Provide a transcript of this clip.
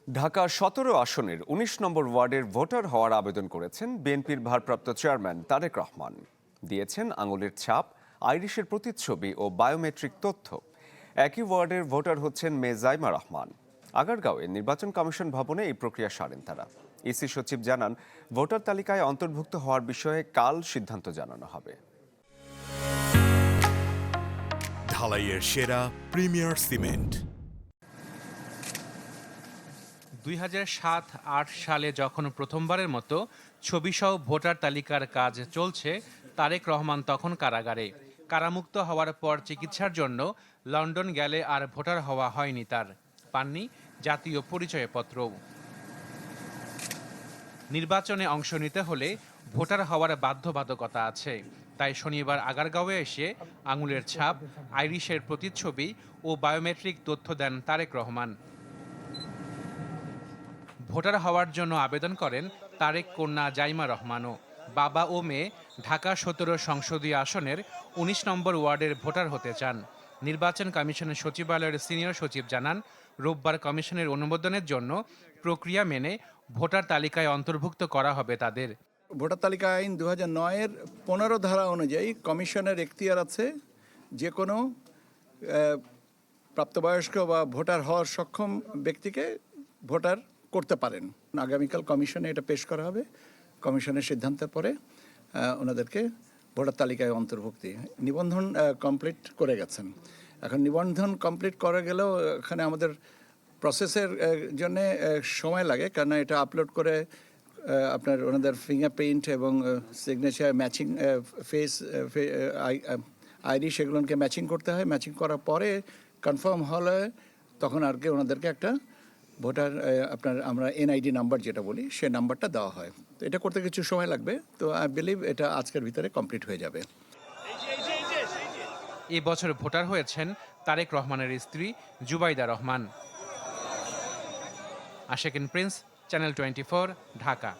ঢাকা ১৭ আসনের ১৯ নম্বর ওয়ার্ডের ভোটার হওয়ার আবেদন করেছেন বিএনপির ভারপ্রাপ্ত চেয়ারম্যান তারেক রহমান। দিয়েছেন আঙুলের ছাপ, আইরিশের প্রতিচ্ছবি ও বায়োমেট্রিক তথ্য। একই ওয়ার্ডের ভোটার হচ্ছেন মেয়ে জাইমা রহমান। আগারগাঁওয়ে নির্বাচন কমিশন ভবনে এই প্রক্রিয়া সারেন তারা। ইসি সচিব জানান, ভোটার তালিকায় অন্তর্ভুক্ত হওয়ার বিষয়ে কাল সিদ্ধান্ত জানানো হবে। ঢালাইয়ের সেরা প্রিমিয়ার সিমেন্ট। ২০০৭-৮ সালে যখন প্রথমবারের মতো ছবিসহ ভোটার তালিকার কাজ চলছে, তারেক রহমান তখন কারাগারে। কারামুক্ত হওয়ার পর চিকিৎসার জন্য লন্ডন গেলে আর ভোটার হওয়া হয়নি তার। পাননি জাতীয় পরিচয়পত্রও। নির্বাচনে অংশ নিতে হলে ভোটার হওয়ার বাধ্যবাধকতা আছে। তাই শনিবার আগারগাঁওয়ে এসে আঙুলের ছাপ, আইরিশের প্রতিচ্ছবি ও বায়োমেট্রিক তথ্য দেন তারেক রহমান। ভোটার হওয়ার জন্য আবেদন করেন তারেক কন্যা জাইমা রহমানও। বাবা ও মেয়ে ঢাকা ১৭ সংসদীয় আসনের ১৯ নম্বর ওয়ার্ডের ভোটার হতে চান। নির্বাচন কমিশনের সচিবালয়ের সিনিয়র সচিব জানান, রোববার কমিশনের অনুমোদনের জন্য প্রক্রিয়া মেনে ভোটার তালিকায় অন্তর্ভুক্ত করা হবে তাদের। ভোটার তালিকা আইন ২০০৯-এর ১৫ ধারা অনুযায়ী কমিশনের এখতিয়ার আছে যে কোনো প্রাপ্তবয়স্ক বা ভোটার হওয়ার সক্ষম ব্যক্তিকে ভোটার করতে পারেন। আগামীকাল কমিশনে এটা পেশ করা হবে। কমিশনের সিদ্ধান্তের পরে ওনাদেরকে ভোটার তালিকায় অন্তর্ভুক্তি নিবন্ধন কমপ্লিট করে গেছেন। এখন নিবন্ধন কমপ্লিট করে গেলেও এখানে আমাদের প্রসেসের জন্যে সময় লাগে, কারণ এটা আপলোড করে আপনার ওনাদের ফিঙ্গারপ্রিন্ট এবং সিগনেচার ম্যাচিং, ফেস আইডি সেগুলোকে ম্যাচিং করতে হয়। ম্যাচিং করার পরে কনফার্ম হলে তখন আর কি ওনাদেরকে একটা ভোটার আপনার আমরা এনআইডি নাম্বার যেটা বলি সে নাম্বারটা দেওয়া হয়। তো এটা করতে কিছু সময় লাগবে। তো আই বিলিভ এটা আজকের ভিতরে কমপ্লিট হয়ে যাবে। এ বছর ভোটার হয়েছেন তারেক রহমানের স্ত্রী জুবাইদা রহমান। আশেকিন Prince, channel 24, Dhaka.